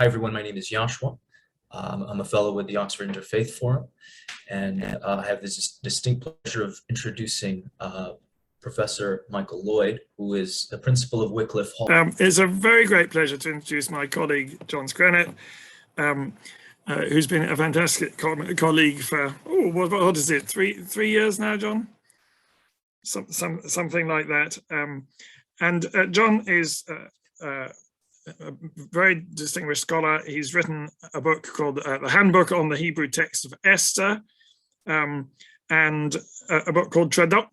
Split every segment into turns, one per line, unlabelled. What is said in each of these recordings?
Hi, everyone. My name is Joshua. I'm a fellow with the Oxford Interfaith Forum, and I have this distinct pleasure of introducing Professor Michael Lloyd, who is the principal of Wycliffe Hall.
It's a very great pleasure to introduce my colleague, John Screnock, who's been a fantastic colleague for, what is it, three years now, John? Something like that. And John is a very distinguished scholar. He's written a book called The Handbook on the Hebrew Text of Esther, and a book called Traductor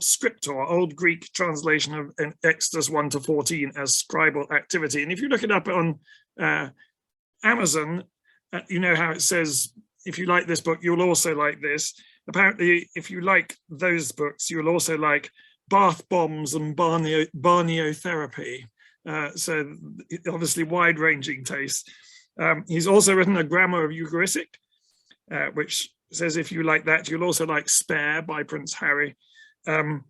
Scriptor, Old Greek translation of Exodus 1 to 14 as scribal activity. And if you look it up on Amazon, you know how it says, if you like this book, you'll also like this. Apparently, if you like those books, you'll also like bath bombs and barneotherapy. So obviously wide-ranging taste. He's also written a grammar of Eucharistic, which says if you like that, you'll also like Spare by Prince Harry. We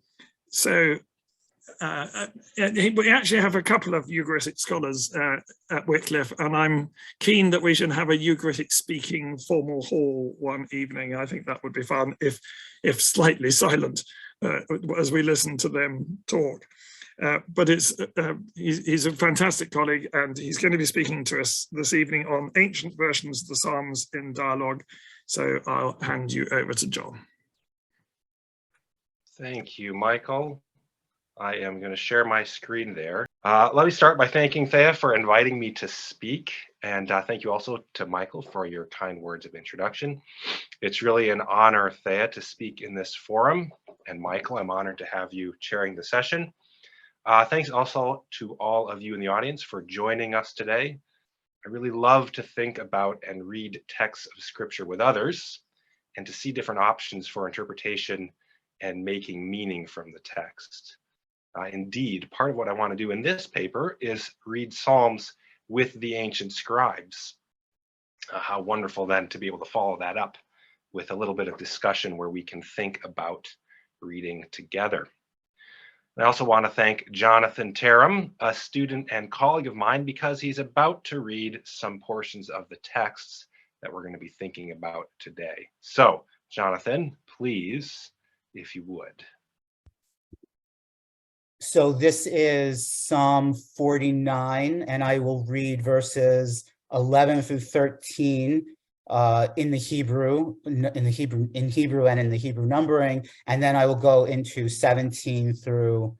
actually have a couple of Eucharistic scholars at Wycliffe, and I'm keen that we should have a Eucharistic speaking formal hall one evening. I think that would be fun, if slightly silent, as we listen to them talk. But he's a fantastic colleague, and he's going to be speaking to us this evening on ancient versions of the Psalms in dialogue. So I'll hand you over to John.
Thank you, Michael. I am going to share my screen there. Let me start by thanking Thea for inviting me to speak, and thank you also to Michael for your kind words of introduction. It's really an honor, Thea, to speak in this forum, and Michael, I'm honored to have you chairing the session. Thanks also to all of you in the audience for joining us today. I really love to think about and read texts of scripture with others and to see different options for interpretation and making meaning from the text. Indeed, part of what I want to do in this paper is read Psalms with the ancient scribes. How wonderful then to be able to follow that up with a little bit of discussion where we can think about reading together. I also want to thank Jonathan Tarum, a student and colleague of mine, because he's about to read some portions of the texts that we're going to be thinking about today. So, Jonathan, please, if you would.
So this is Psalm 49, and I will read verses 11 through 13 in Hebrew and in the Hebrew numbering, and then I will go into 17 through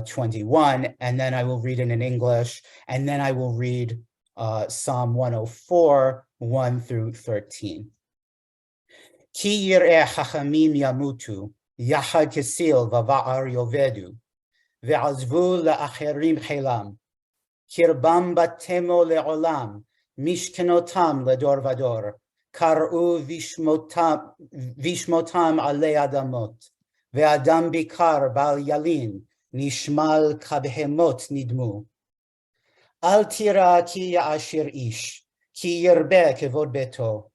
21, and then I will read it in English, and then I will read Psalm 104, 1 through 13. Ki yireh chachamim yamutu, yachad kesil v'va'ar yovedu, ve'azvu la'acherim chelam, kirbam batemo le'olam, mishkenotam ledor vador, Kar'u vishmotam alei adamot, ve'adam bikar bal yalin, nishmal kabhemot nidmu. Al tira ki ya'ashir ish, ki yirbe kevod beto,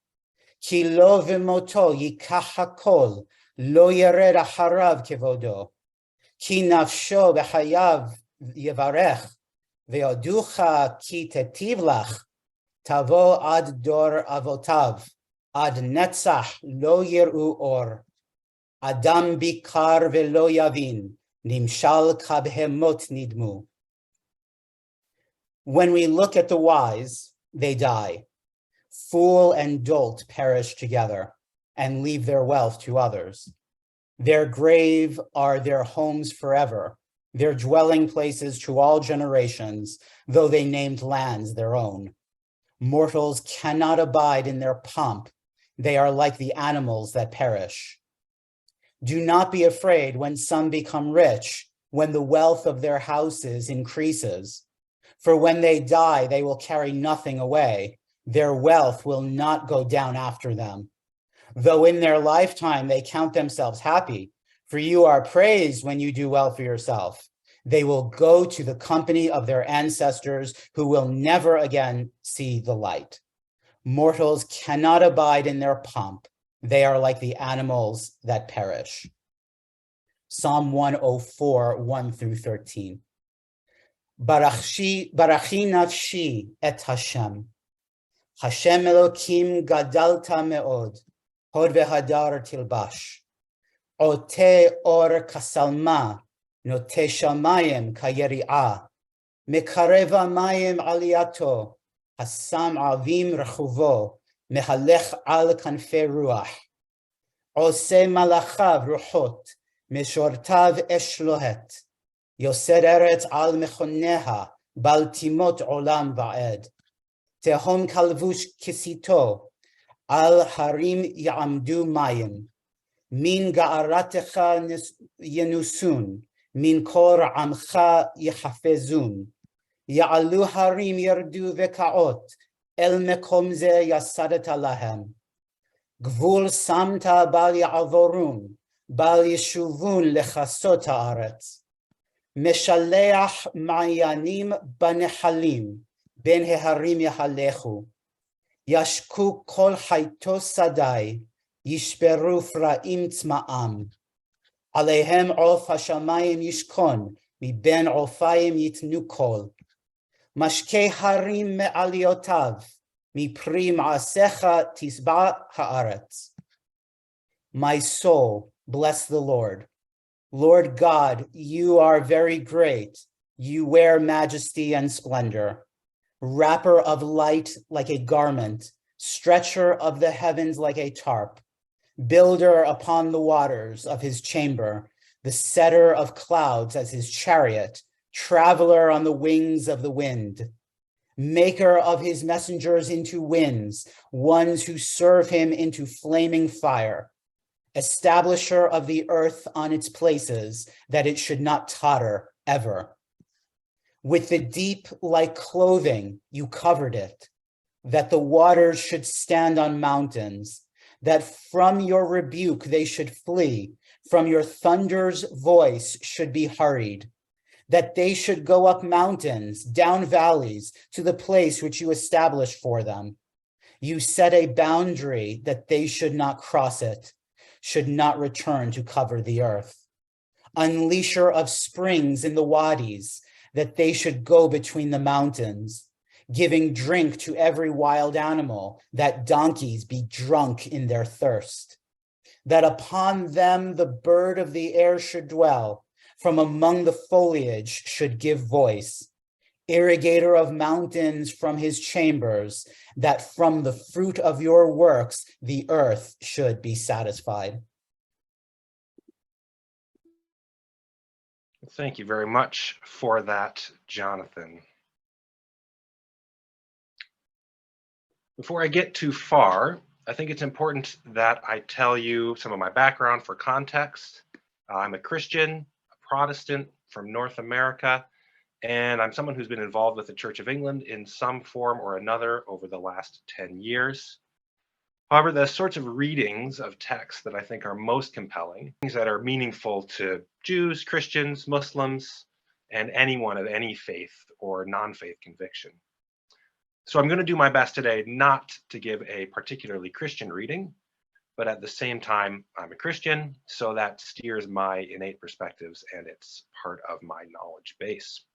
ki lo v'moto yikach hakol, lo yered acharav kevodo, ki nafsho b'chayav yevarech, ve'oducha ki tetiv lach, Tavo ad dor avotav, ad netzach lo yiru or, Adam bikar velo yavin, nimshal kabhemot nidmu. When we look at the wise, they die. Fool and dolt perish together and leave their wealth to others. Their grave are their homes forever, their dwelling places to all generations, though they named lands their own. Mortals cannot abide in their pomp. They are like the animals that perish. Do not be afraid when some become rich, when the wealth of their houses increases. For when they die, they will carry nothing away. Their wealth will not go down after them. Though in their lifetime they count themselves happy, for you are praised when you do well for yourself. They will go to the company of their ancestors who will never again see the light. Mortals cannot abide in their pomp. They are like the animals that perish. Psalm 104, 1 through 13. Barachi nafshi et Hashem. Hashem Elokim gadalta meod. Hod vehadar tilbash. Ote or kasalma. Note shamayim kayeri'ah. Mekareva mayim aliyato. Hasam avim rechuvo. Mehalech al kanfe ruach. Ose malachav ruchot. Meshortav eshlohet. Yosed eretz al mechoneha. Baltimot olam va'ed. Tehom kalvush kisito. Al harim ya'amdu mayim. Min ga'aratecha yenusun. Min kor amcha yehafezun. Ya'alu harim yerdu vekaot. El mekom ze yasadet alahem. Gvul samta bal ya'avorun. Bal yeshuvun lechasot haaretz. Meshaleach ma'yanim banehalim. Ben heharim yahalechu. Yashku kol hayto sadai. Yishperu fraim tzma'am. Alehem of hashamayim yishkon. Mi ben ofayim yitnu kol. Mashke harim me'aliotav. Mi pri ma'asecha tisba haaretz. My soul, bless the Lord. Lord God, you are very great. You wear majesty and splendor. Wrapper of light like a garment, stretcher of the heavens like a tarp, builder upon the waters of his chamber, the setter of clouds as his chariot, traveler on the wings of the wind, maker of his messengers into winds, ones who serve him into flaming fire, establisher of the earth on its places, that it should not totter ever. With the deep like clothing, you covered it, that the waters should stand on mountains, that from your rebuke they should flee, from your thunder's voice should be hurried, that they should go up mountains, down valleys, to the place which you established for them. You set a boundary that they should not cross it, should not return to cover the earth. Unleasher of springs in the wadis, that they should go between the mountains, giving drink to every wild animal, that donkeys be drunk in their thirst, that upon them the bird of the air should dwell, from among the foliage should give voice, irrigator of mountains from his chambers, that from the fruit of your works the earth should be satisfied.
Thank you very much for that, Jonathan. Before I get too far, I think it's important that I tell you some of my background for context. I'm a Christian, a Protestant from North America, and I'm someone who's been involved with the Church of England in some form or another over the last 10 years. However, the sorts of readings of texts that I think are most compelling, things that are meaningful to Jews, Christians, Muslims, and anyone of any faith or non-faith conviction. So I'm going to do my best today not to give a particularly Christian reading, but at the same time, I'm a Christian, so that steers my innate perspectives and it's part of my knowledge base.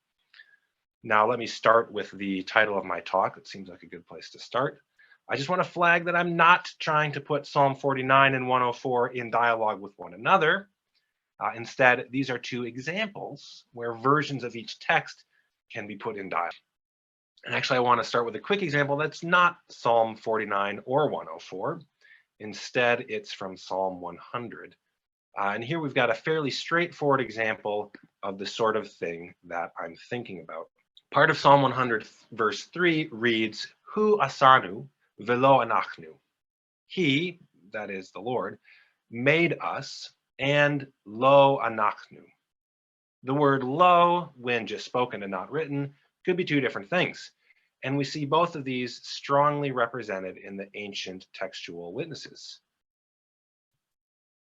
Now, let me start with the title of my talk. It seems like a good place to start. I just want to flag that I'm not trying to put Psalm 49 and 104 in dialogue with one another. Instead, these are two examples where versions of each text can be put in dialogue. And actually, I want to start with a quick example that's not Psalm 49 or 104. Instead, it's from Psalm 100. And here we've got a fairly straightforward example of the sort of thing that I'm thinking about. Part of Psalm 100, verse 3 reads, Hu asanu velo anachnu. He, that is the Lord, made us, and lo anachnu. The word lo, when just spoken and not written, could be two different things. And we see both of these strongly represented in the ancient textual witnesses.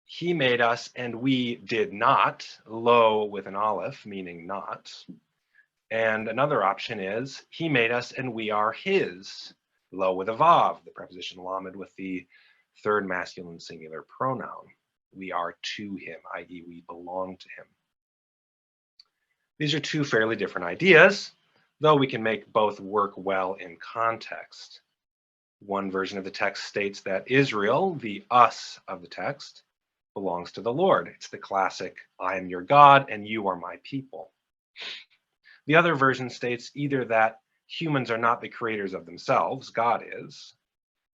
He made us and we did not, lo with an aleph, meaning not. And another option is, he made us and we are his, lo with a vav, the preposition lamed with the third masculine singular pronoun. We are to him, i.e. we belong to him. These are two fairly different ideas, though we can make both work well in context. One version of the text states that Israel, the us of the text, belongs to the Lord. It's the classic, I am your God and you are my people. The other version states either that humans are not the creators of themselves, God is,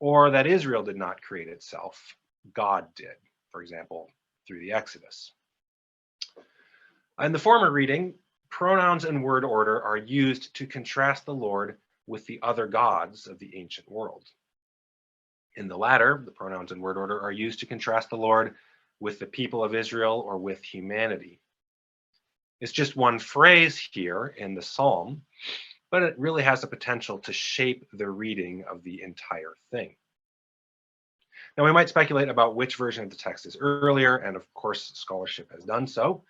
or that Israel did not create itself, God did, for example, through the Exodus. In the former reading, pronouns and word order are used to contrast the Lord with the other gods of the ancient world. In the latter, the pronouns and word order are used to contrast the Lord with the people of Israel or with humanity. It's just one phrase here in the psalm, but it really has the potential to shape the reading of the entire thing. Now, we might speculate about which version of the text is earlier, and of course, scholarship has done so,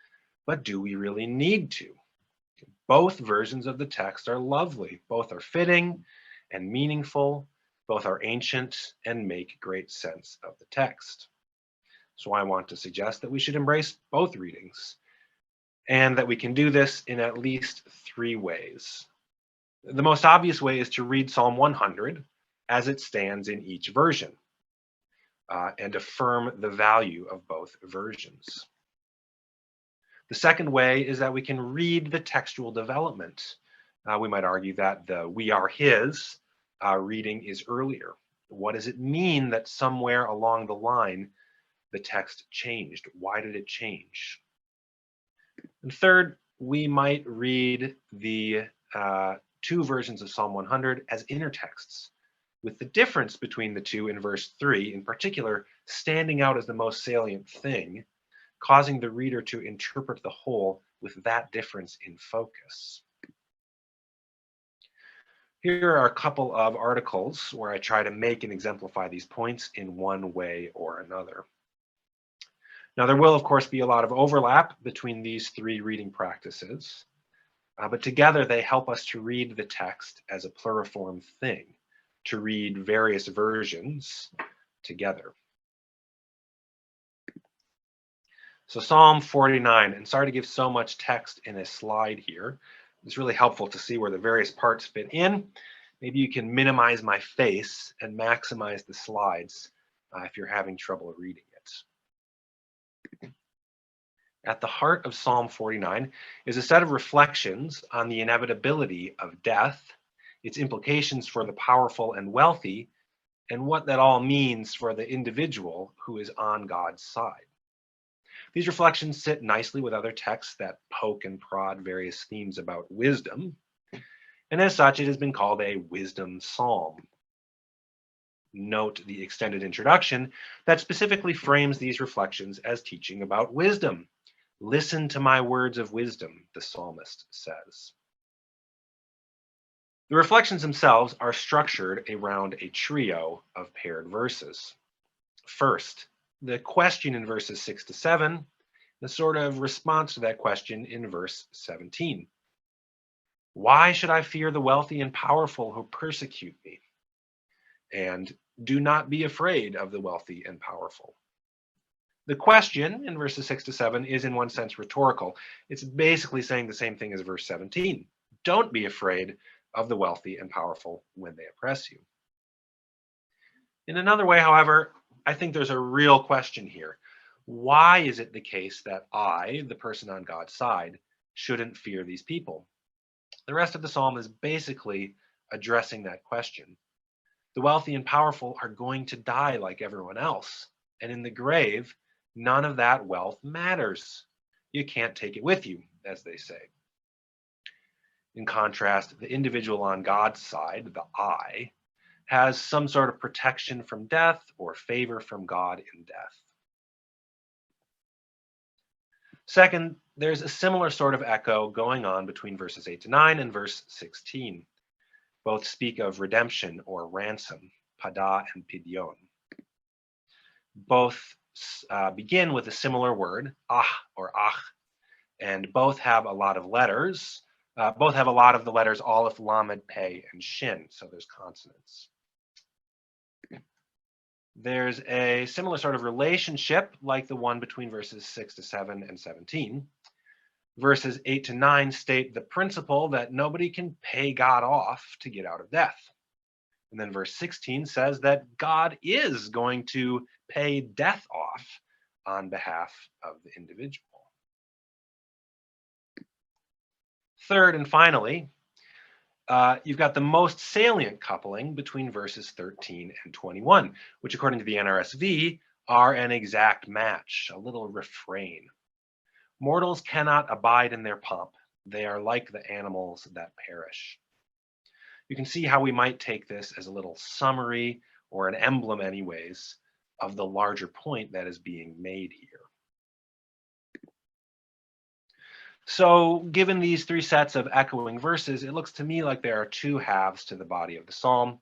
but do we really need to? Both versions of the text are lovely. Both are fitting and meaningful. Both are ancient and make great sense of the text. So I want to suggest that we should embrace both readings, and that we can do this in at least 3 ways. The most obvious way is to read Psalm 100 as it stands in each version, and affirm the value of both versions. The second way is that we can read the textual development. We might argue that the we are his reading is earlier. What does it mean that somewhere along the line the text changed? Why did it change? And third, we might read the 2 versions of Psalm 100 as intertexts, with the difference between the two in verse 3 in particular standing out as the most salient thing, causing the reader to interpret the whole with that difference in focus. Here are a couple of articles where I try to make and exemplify these points in one way or another. Now, there will, of course, be a lot of overlap between these 3 reading practices, but together they help us to read the text as a pluriform thing, to read various versions together. So Psalm 49, and sorry to give so much text in a slide here. It's really helpful to see where the various parts fit in. Maybe you can minimize my face and maximize the slides if you're having trouble reading it. At the heart of Psalm 49 is a set of reflections on the inevitability of death, its implications for the powerful and wealthy, and what that all means for the individual who is on God's side. These reflections sit nicely with other texts that poke and prod various themes about wisdom, and as such, it has been called a wisdom psalm. Note the extended introduction that specifically frames these reflections as teaching about wisdom. Listen to my words of wisdom, the psalmist says. The reflections themselves are structured around a trio of paired verses. First, the question in verses 6 to 7, the sort of response to that question in verse 17. Why should I fear the wealthy and powerful who persecute me? And do not be afraid of the wealthy and powerful. The question in verses 6 to 7 is in one sense rhetorical. It's basically saying the same thing as verse 17. Don't be afraid of the wealthy and powerful when they oppress you. In another way, however, I think there's a real question here. Why is it the case that I, the person on God's side, shouldn't fear these people? The rest of the psalm is basically addressing that question. The wealthy and powerful are going to die like everyone else, and in the grave, none of that wealth matters. You can't take it with you, as they say. In contrast, the individual on God's side, the I, has some sort of protection from death or favor from God in death. Second, there's a similar sort of echo going on between verses 8 to 9 and verse 16. Both speak of redemption or ransom, pada and pidion. Both begin with a similar word, or ach, and both have a lot of letters. Both have a lot of the letters aleph, lamed, pei, and shin, so there's consonants. There's a similar sort of relationship like the one between verses 6 to 7 and 17. Verses 8 to 9 state the principle that nobody can pay God off to get out of death. And then verse 16 says that God is going to pay death off on behalf of the individual. Third and finally, you've got the most salient coupling between verses 13 and 21, which according to the NRSV are an exact match, a little refrain. Mortals cannot abide in their pomp. They are like the animals that perish. You can see how we might take this as a little summary or an emblem anyways of the larger point that is being made here. So given these three sets of echoing verses, it looks to me like there are two halves to the body of the psalm,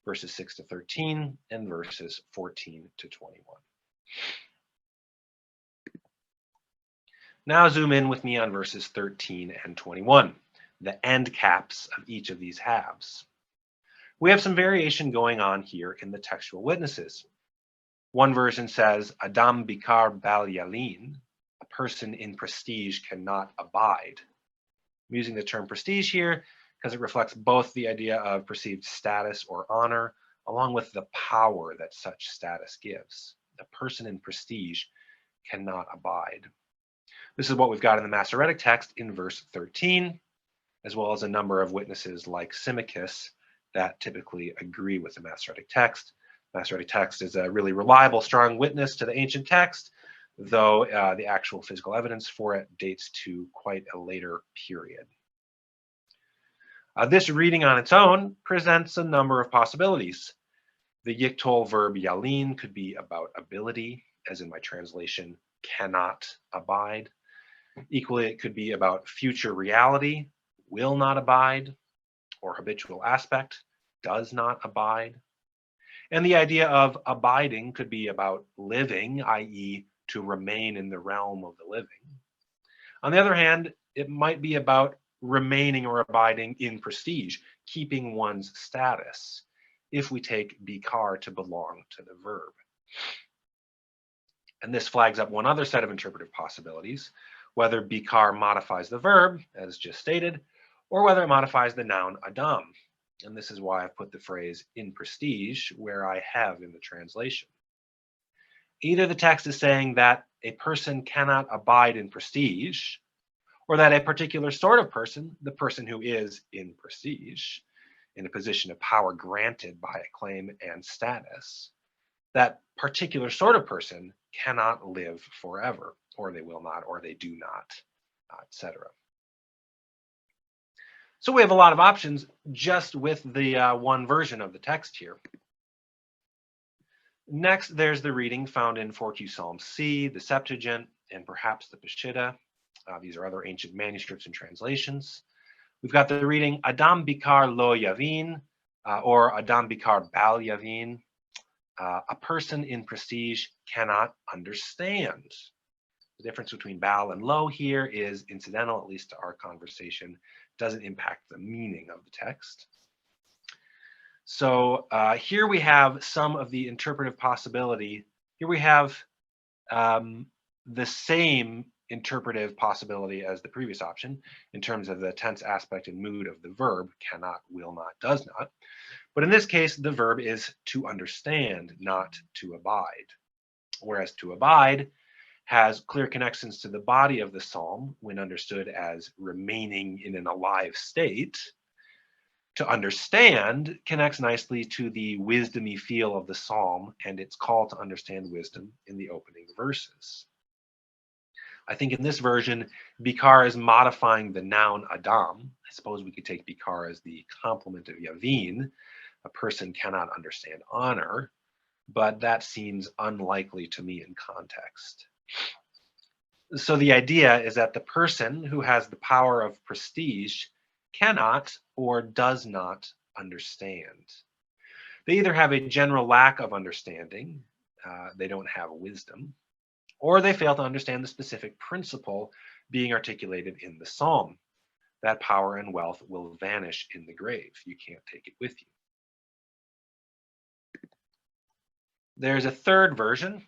verses 6 to 13 and verses 14 to 21. Now zoom in with me on verses 13 and 21, the end caps of each of these halves. We have some variation going on here in the textual witnesses. One version says, Adam bikar bal yalin, a person in prestige cannot abide. I'm using the term prestige here because it reflects both the idea of perceived status or honor, along with the power that such status gives. A person in prestige cannot abide. This is what we've got in the Masoretic text in verse 13, as well as a number of witnesses like Symmachus that typically agree with the Masoretic text. Masoretic text is a really reliable, strong witness to the ancient text, though the actual physical evidence for it dates to quite a later period. This reading on its own presents a number of possibilities. The Yiktol verb yalin could be about ability, as in my translation, cannot abide. Equally, it could be about future reality, will not abide, or habitual aspect, does not abide. And the idea of abiding could be about living, i.e., to remain in the realm of the living. On the other hand, it might be about remaining or abiding in prestige, keeping one's status, if we take bikar to belong to the verb. And this flags up one other set of interpretive possibilities, whether bikar modifies the verb, as just stated, or whether it modifies the noun Adam. And this is why I've put the phrase in prestige where I have in the translation. Either the text is saying that a person cannot abide in prestige, or that a particular sort of person, the person who is in prestige, in a position of power granted by a claim and status, that particular sort of person cannot live forever, or they will not, or they do not, etc. So we have a lot of options just with the one version of the text here. Next, there's the reading found in 4Q Psalm C, the Septuagint, and perhaps the Peshitta. These are other ancient manuscripts and translations. We've got the reading Adam bikar lo yavin, or Adam bikar bal yavin. A person in prestige cannot understand. The difference between bal and lo here is incidental, at least to our conversation, doesn't impact the meaning of the text. So here we have some of the interpretive possibility. Here we have the same interpretive possibility as the previous option in terms of the tense aspect and mood of the verb, cannot, will not, does not. But in this case, the verb is to understand, not to abide. Whereas to abide has clear connections to the body of the psalm when understood as remaining in an alive state. To understand connects nicely to the wisdomy feel of the psalm and its call to understand wisdom in the opening verses. I think in this version, bikar is modifying the noun Adam. I suppose we could take bikar as the complement of yavin. A person cannot understand honor, but that seems unlikely to me in context. So the idea is that the person who has the power of prestige cannot or does not understand. They either have a general lack of understanding, they don't have wisdom, or they fail to understand the specific principle being articulated in the psalm. That power and wealth will vanish in the grave. You can't take it with you. There's a third version,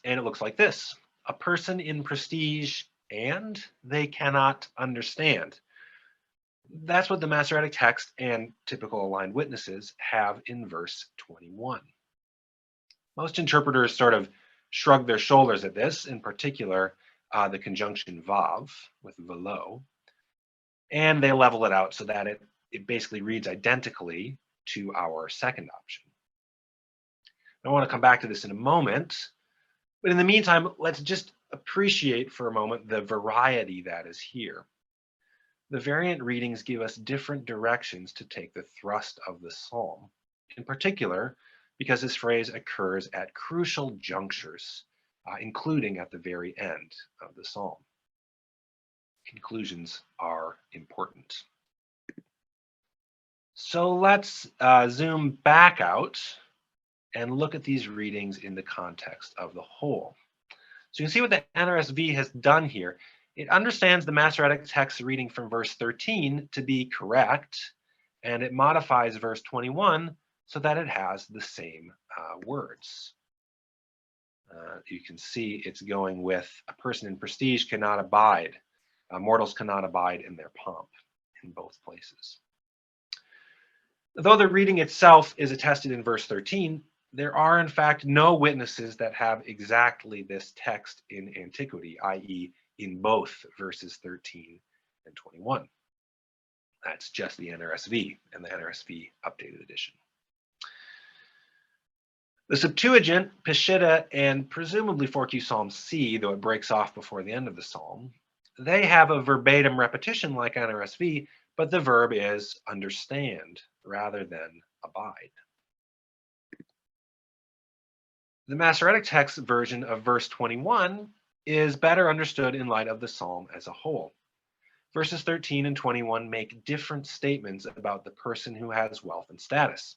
and it looks like this. A person in prestige and they cannot understand. That's what the Masoretic text and typical aligned witnesses have in verse 21. Most interpreters sort of shrug their shoulders at this, in particular, the conjunction vav with velo, and they level it out so that it basically reads identically to our second option. I want to come back to this in a moment, but in the meantime, let's just appreciate for a moment the variety that is here. The variant readings give us different directions to take the thrust of the psalm, in particular, because this phrase occurs at crucial junctures, including at the very end of the psalm. Conclusions are important. So let's zoom back out and look at these readings in the context of the whole. So you can see what the NRSV has done here. It understands the Masoretic text reading from verse 13 to be correct, and it modifies verse 21 so that it has the same words. You can see it's going with a person in prestige cannot abide. Mortals cannot abide in their pomp in both places. Though the reading itself is attested in verse 13, there are in fact no witnesses that have exactly this text in antiquity, i.e. in both verses 13 and 21. That's just the NRSV and the NRSV updated edition. The Septuagint, Peshitta, and presumably 4Q Psalm C, though it breaks off before the end of the psalm, they have a verbatim repetition like NRSV, but the verb is understand rather than abide. The Masoretic text version of verse 21 is better understood in light of the psalm as a whole. Verses 13 and 21 make different statements about the person who has wealth and status.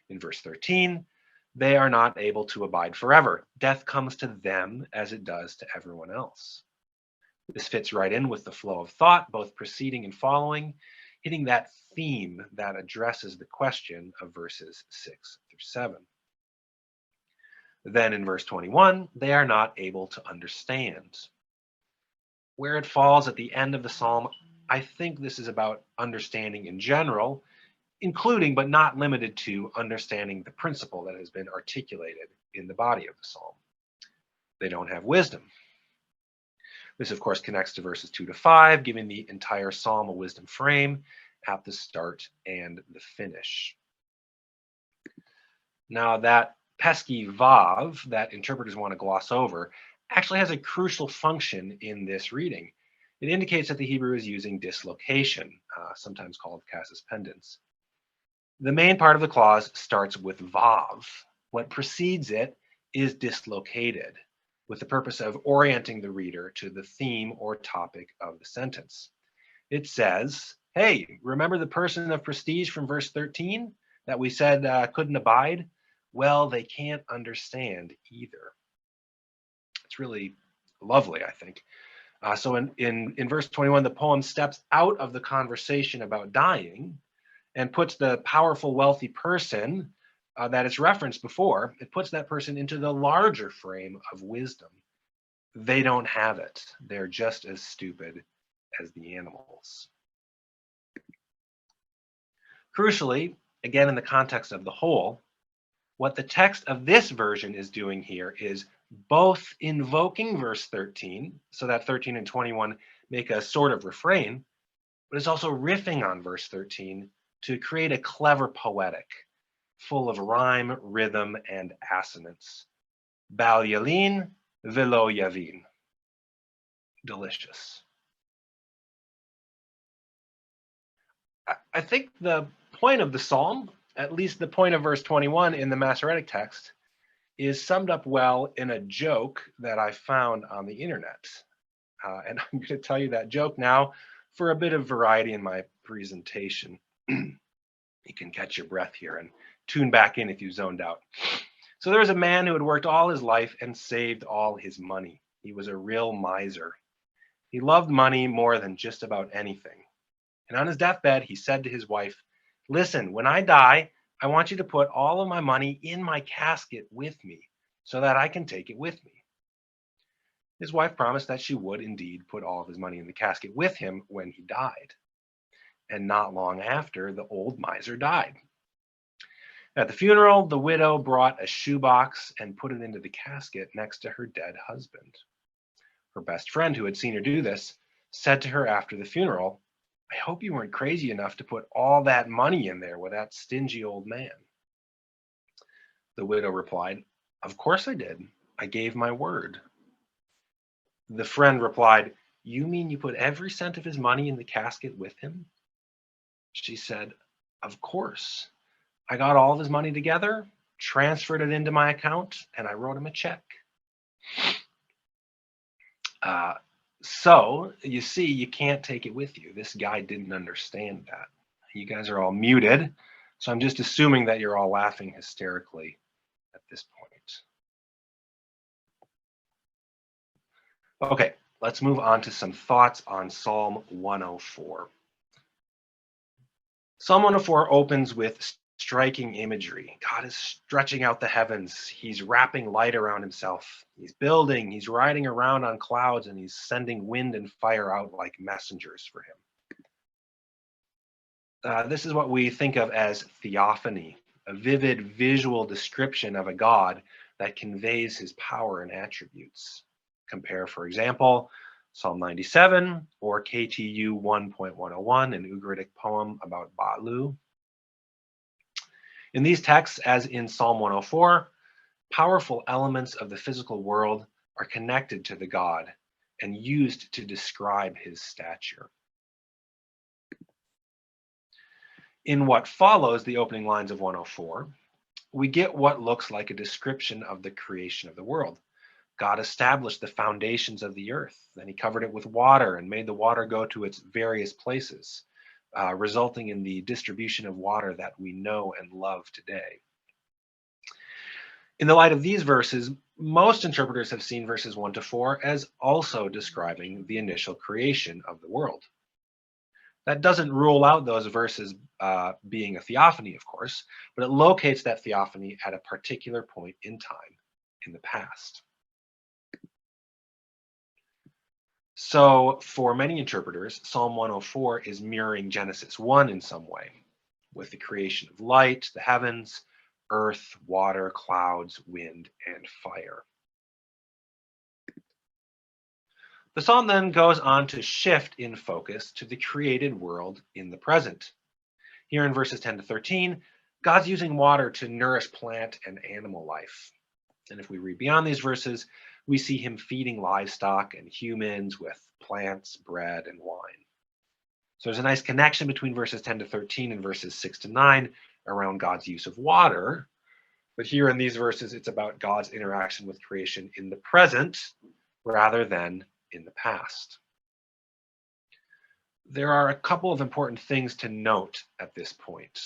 In verse 13, they are not able to abide forever. Death comes to them as it does to everyone else. This fits right in with the flow of thought, both preceding and following, hitting that theme that addresses the question of verses 6 through 7. Then in verse 21, they are not able to understand. Where it falls at the end of the psalm, I think this is about understanding in general, including but not limited to understanding the principle that has been articulated in the body of the psalm. They don't have wisdom. This, of course, connects to verses 2 to 5, giving the entire psalm a wisdom frame at the start and the finish. Now, that pesky vav that interpreters want to gloss over actually has a crucial function in this reading. It indicates that the Hebrew is using dislocation, sometimes called casus pendens. The main part of the clause starts with vav. What precedes it is dislocated, with the purpose of orienting the reader to the theme or topic of the sentence. It says, hey, remember the person of prestige from verse 13 that we said couldn't abide? Well, they can't understand either. It's really lovely, I think. So in verse 21, the poem steps out of the conversation about dying and puts the powerful, wealthy person that it's referenced before, it puts that person into the larger frame of wisdom. They don't have it. They're just as stupid as the animals. Crucially, again, in the context of the whole, what the text of this version is doing here is both invoking verse 13, so that 13 and 21 make a sort of refrain, but it's also riffing on verse 13 to create a clever poetic, full of rhyme, rhythm, and assonance. Bal yalin, velo yavin. Delicious. I think the point of the psalm, at least the point of verse 21 in the Masoretic text, is summed up well in a joke that I found on the internet. And I'm going to tell you that joke now for a bit of variety in my presentation. You can catch your breath here and tune back in if you zoned out. So there was a man who had worked all his life and saved all his money. He was a real miser. He loved money more than just about anything. And on his deathbed, he said to his wife, listen, when I die, I want you to put all of my money in my casket with me so that I can take it with me. His wife promised that she would indeed put all of his money in the casket with him when he died. And not long after, the old miser died. At the funeral, the widow brought a shoebox and put it into the casket next to her dead husband. Her best friend, who had seen her do this, said to her after the funeral, "I hope you weren't crazy enough to put all that money in there with that stingy old man." The widow replied, "Of course I did. I gave my word." The friend replied, "You mean you put every cent of his money in the casket with him?" She said, "Of course. I got all of his money together, transferred it into my account, and I wrote him a check." So you see, you can't take it with you. This guy didn't understand that. You guys are all muted, so I'm just assuming that you're all laughing hysterically at this point. Okay, let's move on to some thoughts on Psalm 104. Psalm 104 opens with striking imagery. God is stretching out the heavens. He's wrapping light around himself. He's building, he's riding around on clouds, and he's sending wind and fire out like messengers for him. This is what we think of as theophany, a vivid visual description of a God that conveys his power and attributes. Compare, for example, Psalm 97 or KTU 1.101, an Ugaritic poem about Baalu. In these texts, as in Psalm 104, powerful elements of the physical world are connected to the God and used to describe his stature. In what follows the opening lines of 104, we get what looks like a description of the creation of the world. God established the foundations of the earth, then he covered it with water and made the water go to its various places, resulting in the distribution of water that we know and love today. In the light of these verses, most interpreters have seen verses 1 to 4 as also describing the initial creation of the world. That doesn't rule out those verses being a theophany, of course, but it locates that theophany at a particular point in time in the past. So for many interpreters, Psalm 104 is mirroring Genesis 1 in some way, with the creation of light, the heavens, earth, water, clouds, wind, and fire. The psalm then goes on to shift in focus to the created world in the present. Here in verses 10 to 13, God's using water to nourish plant and animal life. And if we read beyond these verses, we see him feeding livestock and humans with plants, bread, and wine. So there's a nice connection between verses 10 to 13 and verses 6 to 9 around God's use of water. But here in these verses, it's about God's interaction with creation in the present rather than in the past. There are a couple of important things to note at this point.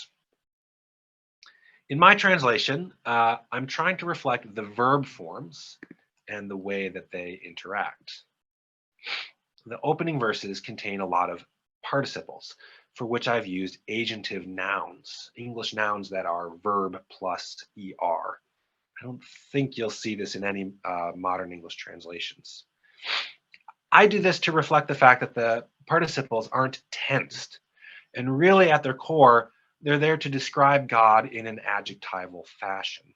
In my translation, I'm trying to reflect the verb forms and the way that they interact. The opening verses contain a lot of participles, for which I've used agentive nouns, English nouns that are verb plus ER. I don't think you'll see this in any modern English translations. I do this to reflect the fact that the participles aren't tensed, and really at their core, they're there to describe God in an adjectival fashion.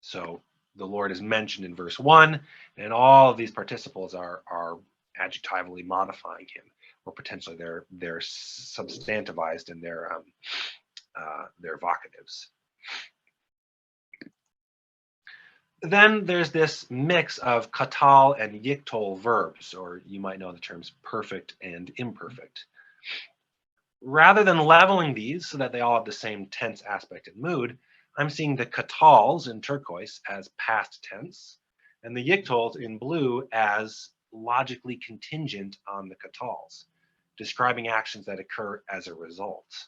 So the Lord is mentioned in verse 1, and all of these participles are adjectivally modifying him, or potentially they're substantivized in their vocatives. Then there's this mix of katal and yiktol verbs, or you might know the terms perfect and imperfect. Rather than leveling these so that they all have the same tense aspect and mood, I'm seeing the katals in turquoise as past tense, and the yiktols in blue as logically contingent on the katals, describing actions that occur as a result.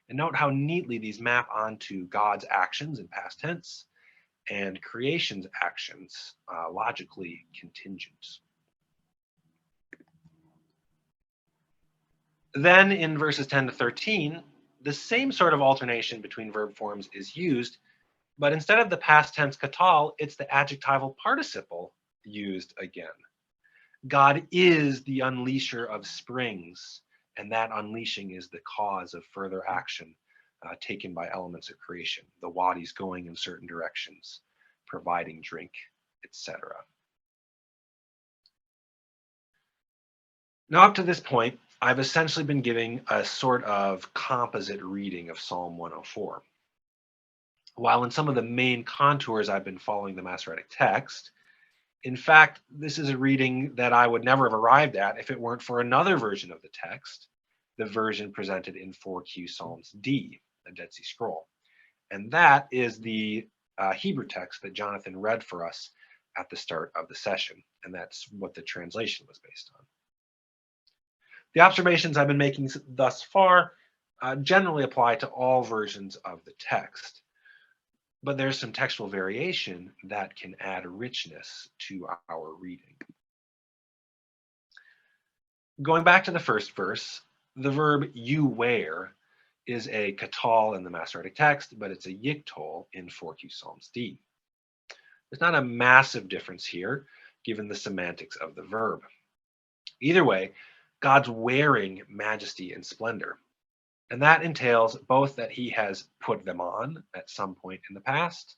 And note how neatly these map onto God's actions in past tense and creation's actions, logically contingent. Then in verses 10 to 13, the same sort of alternation between verb forms is used, But instead of the past tense katal, it's the adjectival participle used again. God is the unleasher of springs, and that unleashing is the cause of further action taken by elements of creation, the wadis going in certain directions, providing drink, etc. Now, up to this point, I've essentially been giving a sort of composite reading of Psalm 104. While in some of the main contours I've been following the Masoretic text, in fact, this is a reading that I would never have arrived at if it weren't for another version of the text, the version presented in 4Q Psalms D, the Dead Sea Scroll. And that is the Hebrew text that Jonathan read for us at the start of the session. And that's what the translation was based on. The observations I've been making thus far generally apply to all versions of the text, but there's some textual variation that can add richness to our reading. Going back to the first verse, the verb you wear is a katal in the Masoretic text, but it's a yiktol in 4Q Psalms D. There's not a massive difference here, given the semantics of the verb. Either way, God's wearing majesty and splendor. And that entails both that he has put them on at some point in the past,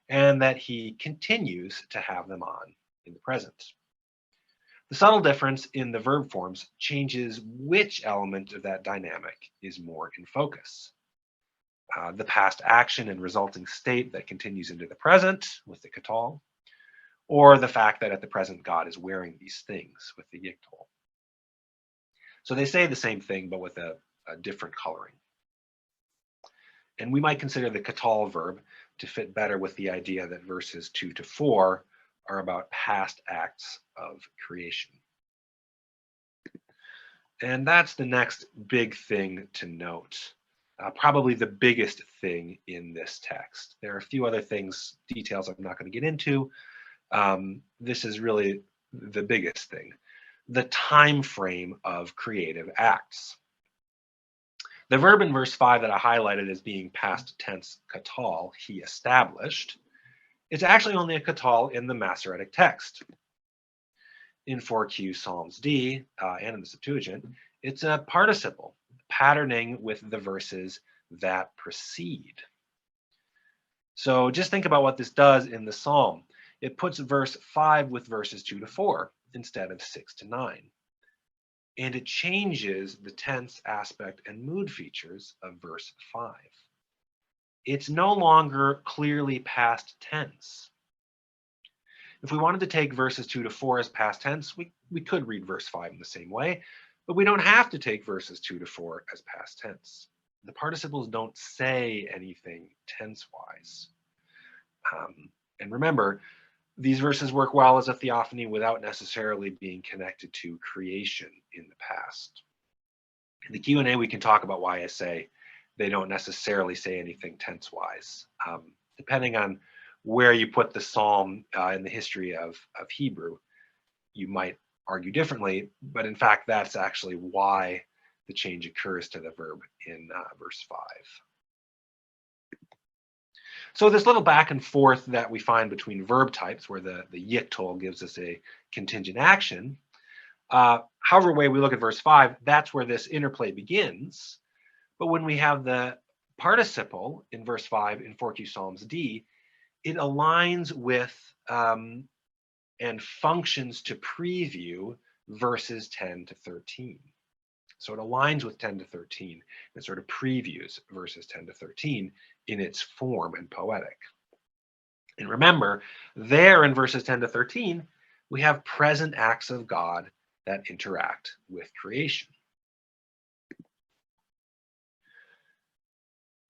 and that he continues to have them on in the present. The subtle difference in the verb forms changes which element of that dynamic is more in focus. The past action and resulting state that continues into the present with the katal, or the fact that at the present God is wearing these things with the yiktol. So they say the same thing, but with a different coloring. And we might consider the katal verb to fit better with the idea that verses 2 to 4 are about past acts of creation. And that's the next big thing to note, probably the biggest thing in this text. There are a few other things, details I'm not going to get into. This is really the biggest thing, the time frame of creative acts. The verb in verse 5 that I highlighted as being past tense katal, he established, is actually only a katal in the Masoretic text. In 4Q Psalms D and in the Septuagint, it's a participle, patterning with the verses that precede. So just think about what this does in the psalm. It puts verse 5 with verses 2 to 4 instead of 6 to 9. And it changes the tense aspect and mood features of verse 5. It's no longer clearly past tense. If we wanted to take verses 2 to 4 as past tense, we could read verse 5 in the same way, but we don't have to take verses 2 to 4 as past tense. The participles don't say anything tense-wise. And remember, these verses work well as a theophany without necessarily being connected to creation in the past. In the Q&A, we can talk about why I say they don't necessarily say anything tense-wise. Depending on where you put the psalm in the history of Hebrew, you might argue differently, but in fact, that's actually why the change occurs to the verb in verse 5. So this little back and forth that we find between verb types, where the yiktol gives us a contingent action, however way we look at verse 5, that's where this interplay begins. But when we have the participle in verse 5 in 4Q Psalms D, it aligns with and functions to preview verses 10 to 13. So it aligns with 10 to 13 and sort of previews verses 10 to 13 in its form and poetic. And remember, there in verses 10 to 13, we have present acts of God that interact with creation.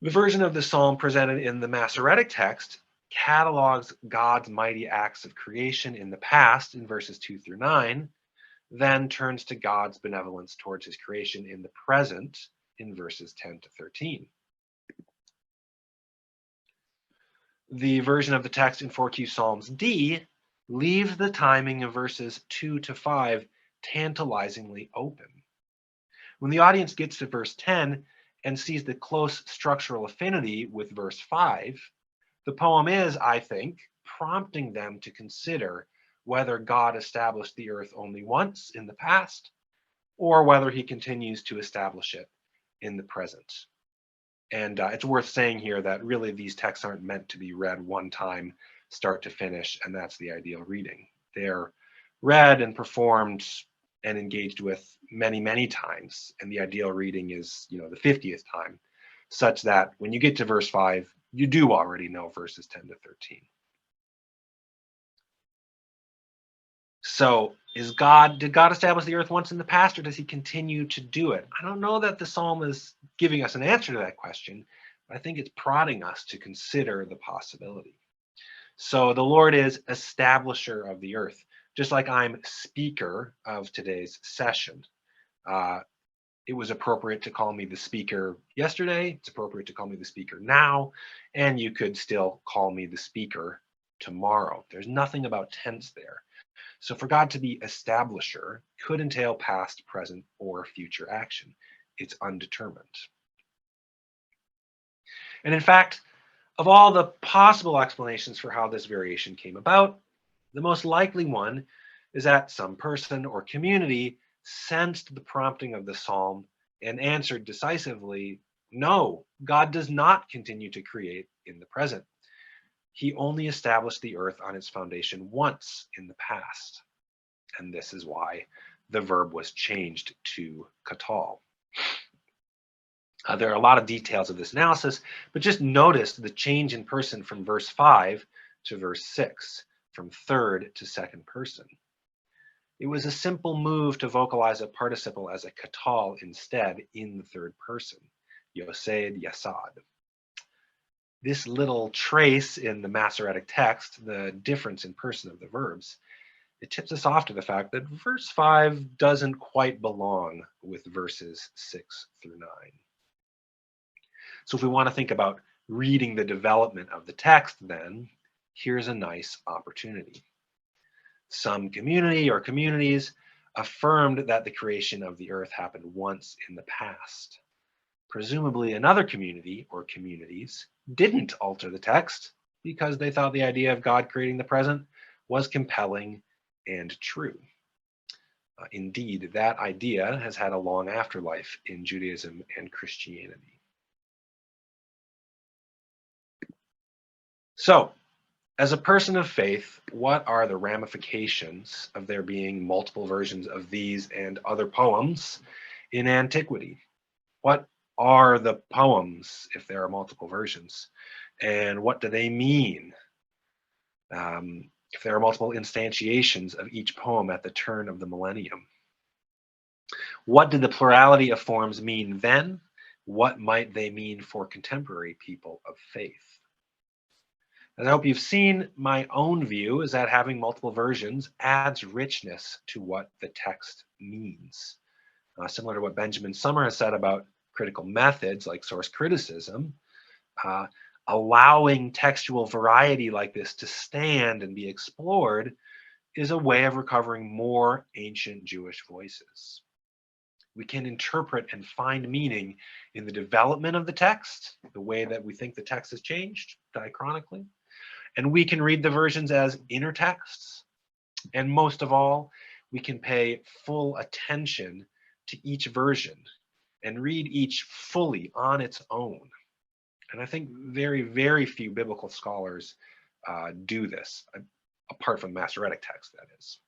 The version of the psalm presented in the Masoretic text catalogues God's mighty acts of creation in the past in verses 2 through 9, then turns to God's benevolence towards his creation in the present in verses 10 to 13. The version of the text in 4Q Psalms D leaves the timing of verses 2 to 5 tantalizingly open. When the audience gets to verse 10 and sees the close structural affinity with verse 5, The poem is, I think, prompting them to consider whether God established the earth only once in the past, or whether he continues to establish it in the present. And it's worth saying here that really these texts aren't meant to be read one time, start to finish, and that's the ideal reading. They're read and performed and engaged with many, many times, and the ideal reading is, the 50th time, such that when you get to verse 5, you do already know verses 10 to 13. So did God establish the earth once in the past, or does he continue to do it? I don't know that the psalm is giving us an answer to that question, but I think it's prodding us to consider the possibility. So the Lord is establisher of the earth, just like I'm speaker of today's session. It was appropriate to call me the speaker yesterday. It's appropriate to call me the speaker now, and you could still call me the speaker tomorrow. There's nothing about tense there. So for God to be establisher could entail past, present, or future action. It's undetermined. And in fact, of all the possible explanations for how this variation came about, the most likely one is that some person or community sensed the prompting of the psalm and answered decisively, no, God does not continue to create in the present. He only established the earth on its foundation once in the past. And this is why the verb was changed to katal. There are a lot of details of this analysis, but just notice the change in person from verse 5 to verse 6, from third to second person. It was a simple move to vocalize a participle as a katal instead in the third person, yosed, yasad. This little trace in the Masoretic text, the difference in person of the verbs, it tips us off to the fact that verse 5 doesn't quite belong with verses 6 through 9. So if we want to think about reading the development of the text, then here's a nice opportunity. Some community or communities affirmed that the creation of the earth happened once in the past. Presumably another community or communities didn't alter the text because they thought the idea of God creating the present was compelling and true. Indeed, that idea has had a long afterlife in Judaism and Christianity. So, as a person of faith, what are the ramifications of there being multiple versions of these and other poems in antiquity? What are the poems if there are multiple versions? And what do they mean if there are multiple instantiations of each poem at the turn of the millennium? What did the plurality of forms mean then? What might they mean for contemporary people of faith? And I hope you've seen my own view is that having multiple versions adds richness to what the text means. Similar to what Benjamin Summer has said about critical methods like source criticism, allowing textual variety like this to stand and be explored is a way of recovering more ancient Jewish voices. We can interpret and find meaning in the development of the text, the way that we think the text has changed diachronically, and we can read the versions as inner texts. And most of all, we can pay full attention to each version and read each fully on its own. And I think very, very few biblical scholars do this, apart from the Masoretic text, that is.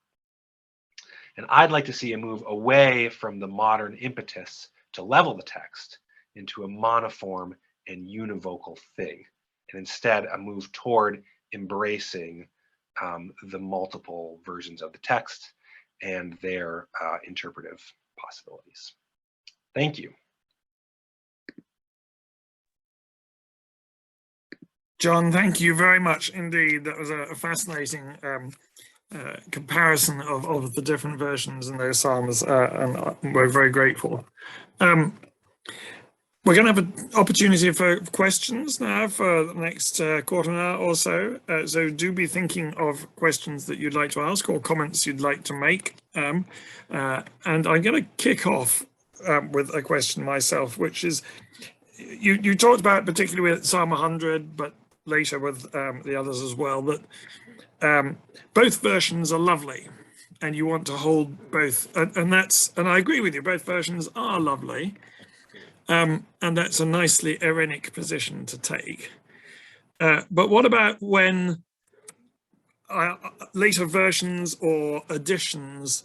And I'd like to see a move away from the modern impetus to level the text into a monoform and univocal thing, and instead a move toward embracing the multiple versions of the text and their interpretive possibilities. Thank you.
John, thank you very much indeed. That was a fascinating comparison of the different versions in those psalms, and we're very grateful. We're going to have an opportunity for questions now for the next quarter of an hour or so. So do be thinking of questions that you'd like to ask or comments you'd like to make. And I'm going to kick off with a question myself, which is, you talked about particularly with Psalm 100, but later with the others as well, that both versions are lovely, and you want to hold both, and I agree with you, both versions are lovely, and that's a nicely Irenic position to take. But what about when later versions or additions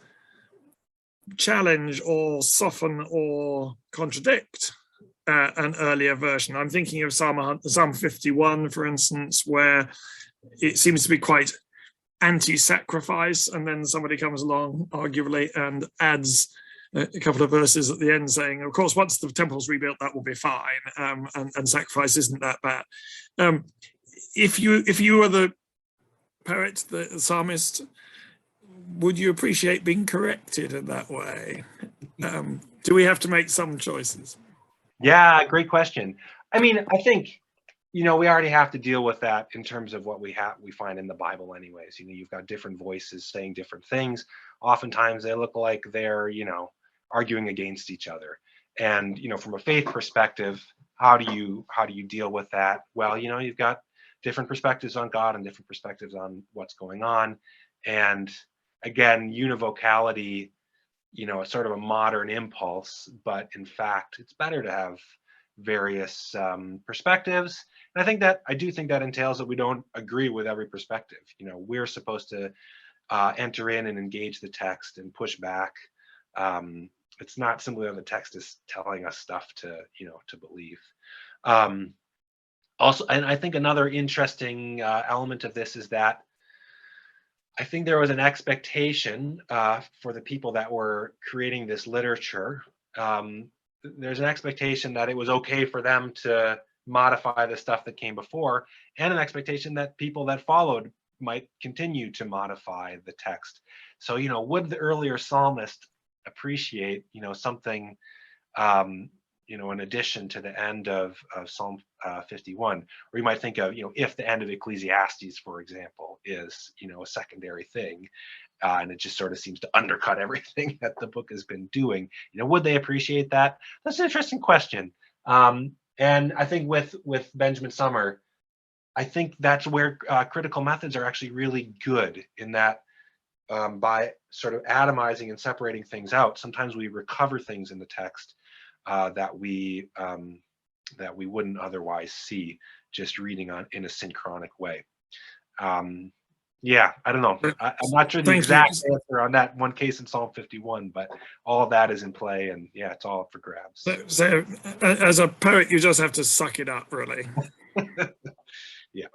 challenge or soften or contradict an earlier version? I'm thinking of Psalm 51, for instance, where it seems to be quite anti-sacrifice, and then somebody comes along, arguably, and adds a couple of verses at the end saying, of course, once the temple's rebuilt, that will be fine, and sacrifice isn't that bad. If you were the poet, the psalmist, would you appreciate being corrected in that way? Do we have to make some choices?
Yeah, great question. I mean, I think, we already have to deal with that in terms of what we find in the Bible anyways. You've got different voices saying different things. Oftentimes they look like they're, arguing against each other. And, from a faith perspective, how do you deal with that? Well, you've got different perspectives on God and different perspectives on what's going on. And again, univocality, is sort of a modern impulse, but in fact, it's better to have various perspectives. And I do think that entails that we don't agree with every perspective. We're supposed to enter in and engage the text and push back. It's not simply that the text is telling us stuff to believe. Also, and I think another interesting element of this is that I think there was an expectation for the people that were creating this literature. There's an expectation that it was okay for them to modify the stuff that came before, and an expectation that people that followed might continue to modify the text. So, would the earlier psalmist appreciate, something, in addition to the end of Psalm 51, or you might think of, if the end of Ecclesiastes, for example, is, a secondary thing, and it just sort of seems to undercut everything that the book has been doing, would they appreciate that? That's an interesting question. And I think with Benjamin Summer, I think that's where critical methods are actually really good, in that by sort of atomizing and separating things out, sometimes we recover things in the text that we wouldn't otherwise see just reading in a synchronic way. Yeah, I don't know. I'm not sure the exact answer on that one case in Psalm 51, but all of that is in play, and yeah, it's all up for grabs.
So as a poet, you just have to suck it up, really.
Yeah.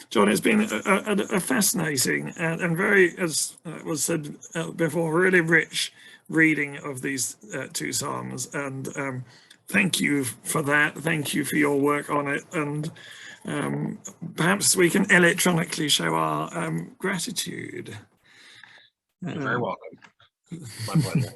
John, it's been a fascinating and very, as was said before, really rich reading of these two psalms, and thank you for that. Thank you for your work on it, and perhaps we can electronically show our gratitude.
You're very welcome. My pleasure.